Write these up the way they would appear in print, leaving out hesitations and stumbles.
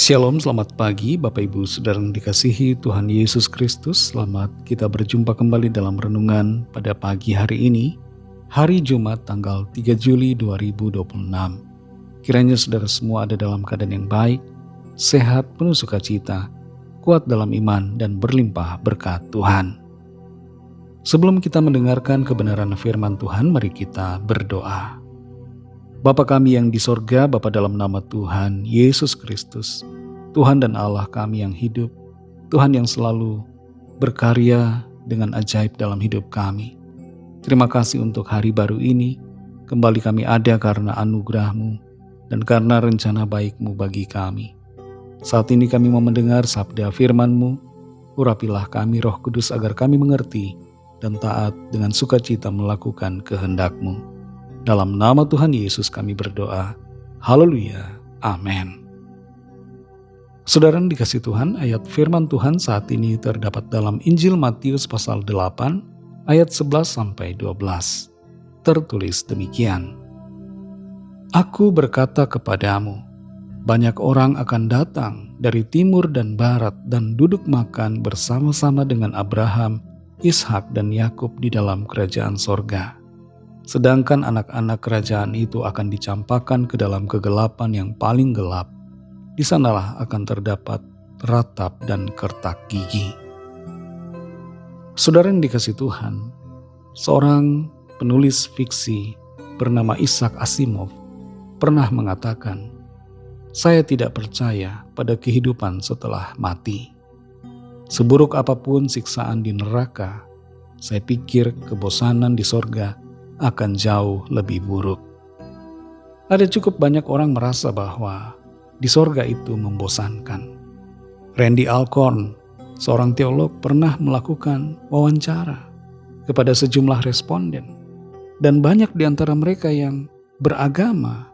Shalom, selamat pagi Bapak Ibu Saudara yang dikasihi Tuhan Yesus Kristus. Selamat kita berjumpa kembali dalam renungan pada pagi hari ini, hari Jumat tanggal 3 Juli 2026. Kiranya saudara semua ada dalam keadaan yang baik, sehat, penuh sukacita, kuat dalam iman, dan berlimpah berkat Tuhan. Sebelum kita mendengarkan kebenaran firman Tuhan, mari kita berdoa. Bapa kami yang di sorga, Bapa dalam nama Tuhan Yesus Kristus, Tuhan dan Allah kami yang hidup, Tuhan yang selalu berkarya dengan ajaib dalam hidup kami. Terima kasih untuk hari baru ini, kembali kami ada karena anugerah-Mu dan karena rencana baik-Mu bagi kami. Saat ini kami mau mendengar sabda firman-Mu, urapilah kami Roh Kudus agar kami mengerti dan taat dengan sukacita melakukan kehendak-Mu. Dalam nama Tuhan Yesus kami berdoa. Haleluya. Amin. Saudara yang dikasihi Tuhan, ayat firman Tuhan saat ini terdapat dalam Injil Matius pasal 8 ayat 11-12. Tertulis demikian. Aku berkata kepadamu, banyak orang akan datang dari timur dan barat dan duduk makan bersama-sama dengan Abraham, Ishak dan Yakub di dalam kerajaan sorga. Sedangkan anak-anak kerajaan itu akan dicampakkan ke dalam kegelapan yang paling gelap. Di sanalah akan terdapat ratap dan kertak gigi. Saudara yang dikasihi Tuhan, seorang penulis fiksi bernama Isaac Asimov pernah mengatakan, "Saya tidak percaya pada kehidupan setelah mati. Seburuk apapun siksaan di neraka, saya pikir kebosanan di sorga akan jauh lebih buruk." Ada cukup banyak orang merasa bahwa di sorga itu membosankan. Randy Alcorn, seorang teolog, pernah melakukan wawancara kepada sejumlah responden, dan banyak di antara mereka yang beragama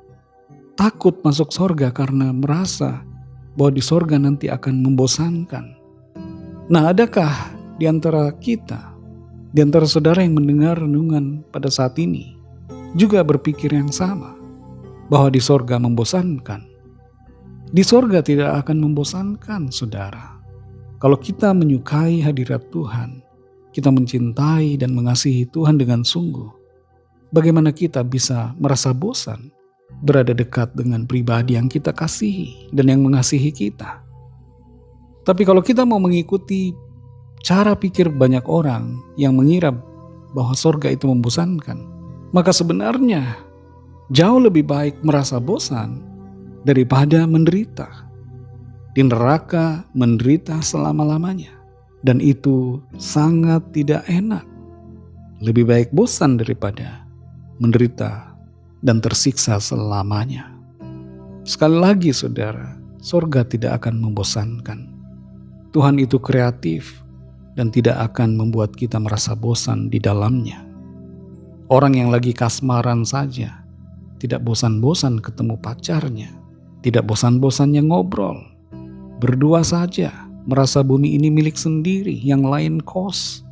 takut masuk sorga karena merasa bahwa di sorga nanti akan membosankan. Nah, adakah di antara kita, di antara saudara yang mendengar renungan pada saat ini, juga berpikir yang sama, bahwa di sorga membosankan? Di sorga tidak akan membosankan, saudara. Kalau kita menyukai hadirat Tuhan, kita mencintai dan mengasihi Tuhan dengan sungguh, bagaimana kita bisa merasa bosan berada dekat dengan pribadi yang kita kasihi dan yang mengasihi kita? Tapi kalau kita mau mengikuti cara pikir banyak orang yang mengira bahwa sorga itu membosankan, maka sebenarnya jauh lebih baik merasa bosan daripada menderita. Di neraka menderita selama-lamanya, dan itu sangat tidak enak. Lebih baik bosan daripada menderita dan tersiksa selamanya. Sekali lagi saudara, sorga tidak akan membosankan. Tuhan itu kreatif dan tidak akan membuat kita merasa bosan di dalamnya. Orang yang lagi kasmaran saja tidak bosan-bosan ketemu pacarnya, tidak bosan-bosannya ngobrol, berdua saja, merasa bumi ini milik sendiri, yang lain kos.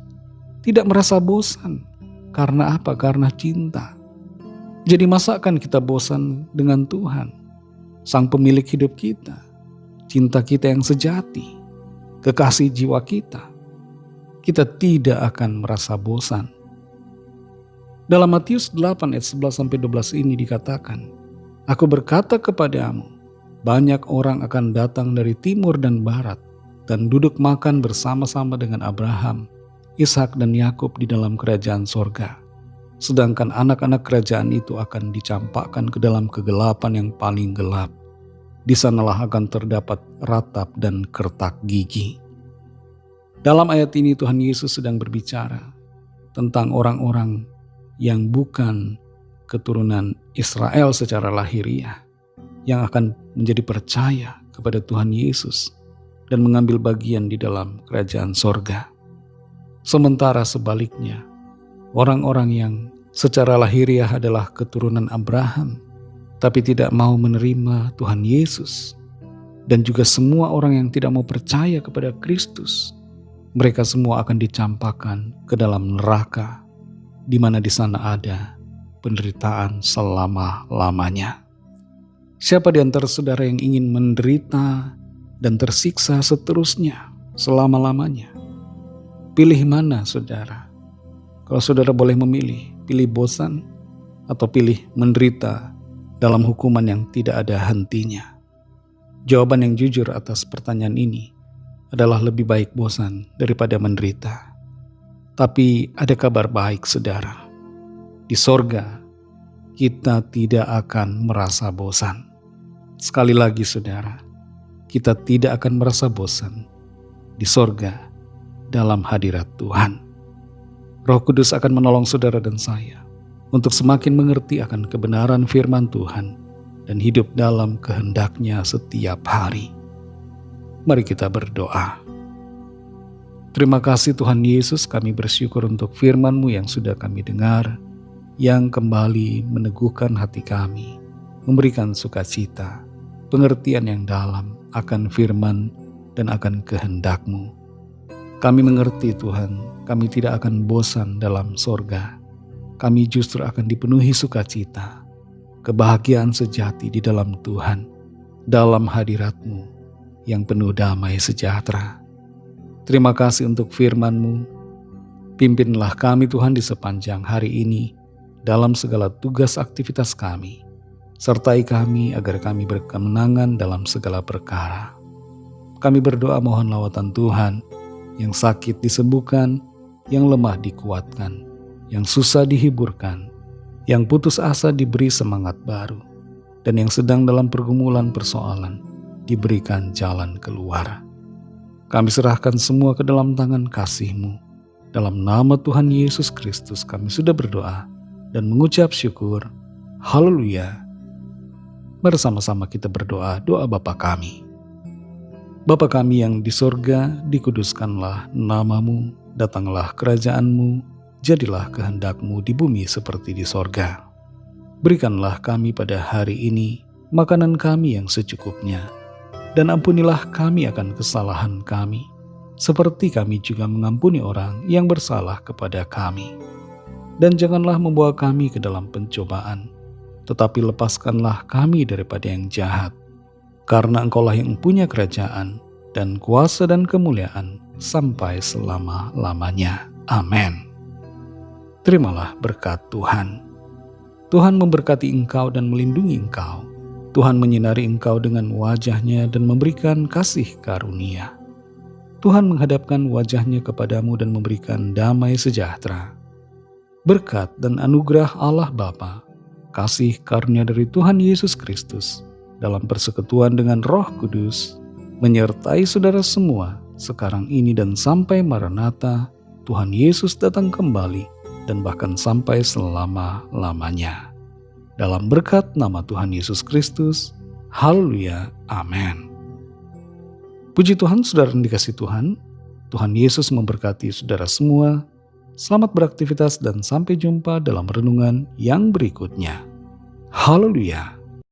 Tidak merasa bosan. Karena apa? Karena cinta. Jadi masakan kita bosan dengan Tuhan, Sang Pemilik hidup kita, cinta kita yang sejati, kekasih jiwa kita? Kita tidak akan merasa bosan. Dalam Matius 8 ayat 11-12 ini dikatakan, Aku berkata kepadamu, banyak orang akan datang dari timur dan barat dan duduk makan bersama-sama dengan Abraham, Ishak dan Yakub di dalam kerajaan sorga. Sedangkan anak-anak kerajaan itu akan dicampakkan ke dalam kegelapan yang paling gelap. Di sanalah akan terdapat ratap dan kertak gigi. Dalam ayat ini Tuhan Yesus sedang berbicara tentang orang-orang yang bukan keturunan Israel secara lahiriah, yang akan menjadi percaya kepada Tuhan Yesus dan mengambil bagian di dalam kerajaan sorga. Sementara sebaliknya, orang-orang yang secara lahiriah adalah keturunan Abraham, tapi tidak mau menerima Tuhan Yesus, dan juga semua orang yang tidak mau percaya kepada Kristus, mereka semua akan dicampakkan ke dalam neraka, di mana di sana ada penderitaan selama-lamanya. Siapa di antara saudara yang ingin menderita dan tersiksa seterusnya selama-lamanya. Pilih mana saudara? Kalau saudara boleh memilih, pilih bosan atau pilih menderita dalam hukuman yang tidak ada hentinya. Jawaban yang jujur atas pertanyaan ini adalah lebih baik bosan daripada menderita. Tapi ada kabar baik saudara. Di sorga kita tidak akan merasa bosan. Sekali lagi saudara, kita tidak akan merasa bosan di sorga dalam hadirat Tuhan. Roh Kudus akan menolong saudara dan saya untuk semakin mengerti akan kebenaran firman Tuhan dan hidup dalam kehendak-Nya setiap hari. Mari kita berdoa. Terima kasih Tuhan Yesus, kami bersyukur untuk firman-Mu yang sudah kami dengar, yang kembali meneguhkan hati kami, memberikan sukacita, pengertian yang dalam akan firman dan akan kehendak-Mu. Kami mengerti Tuhan, kami tidak akan bosan dalam sorga. Kami justru akan dipenuhi sukacita, kebahagiaan sejati di dalam Tuhan, dalam hadirat-Mu yang penuh damai sejahtera. Terima kasih untuk firman-Mu. Pimpinlah kami Tuhan di sepanjang hari ini, dalam segala tugas aktivitas kami. Sertai kami agar kami berkemenangan dalam segala perkara. Kami berdoa mohon lawatan Tuhan, yang sakit disembuhkan, yang lemah dikuatkan, yang susah dihiburkan, yang putus asa diberi semangat baru, dan yang sedang dalam pergumulan persoalan diberikan jalan keluar. Kami serahkan semua ke dalam tangan kasih-Mu. Dalam nama Tuhan Yesus Kristus kami sudah berdoa dan mengucap syukur. Haleluya. Bersama-sama kita berdoa doa Bapa kami. Bapa kami yang di sorga, dikuduskanlah nama-Mu, datanglah kerajaan-Mu, jadilah kehendak-Mu di bumi seperti di sorga. Berikanlah kami pada hari ini makanan kami yang secukupnya, dan ampunilah kami akan kesalahan kami, seperti kami juga mengampuni orang yang bersalah kepada kami. Dan janganlah membawa kami ke dalam pencobaan, tetapi lepaskanlah kami daripada yang jahat. Karena Engkaulah yang punya kerajaan dan kuasa dan kemuliaan sampai selama-lamanya. Amin. Terimalah berkat Tuhan. Tuhan memberkati engkau dan melindungi engkau. Tuhan menyinari engkau dengan wajah-Nya dan memberikan kasih karunia. Tuhan menghadapkan wajah-Nya kepadamu dan memberikan damai sejahtera. Berkat dan anugerah Allah Bapa, kasih karunia dari Tuhan Yesus Kristus, dalam persekutuan dengan Roh Kudus, menyertai saudara semua sekarang ini dan sampai Maranatha, Tuhan Yesus datang kembali, dan bahkan sampai selama-lamanya. Dalam berkat nama Tuhan Yesus Kristus, haleluya, amin. Puji Tuhan, saudara yang dikasihi Tuhan, Tuhan Yesus memberkati saudara semua. Selamat beraktivitas dan sampai jumpa dalam renungan yang berikutnya. Haleluya.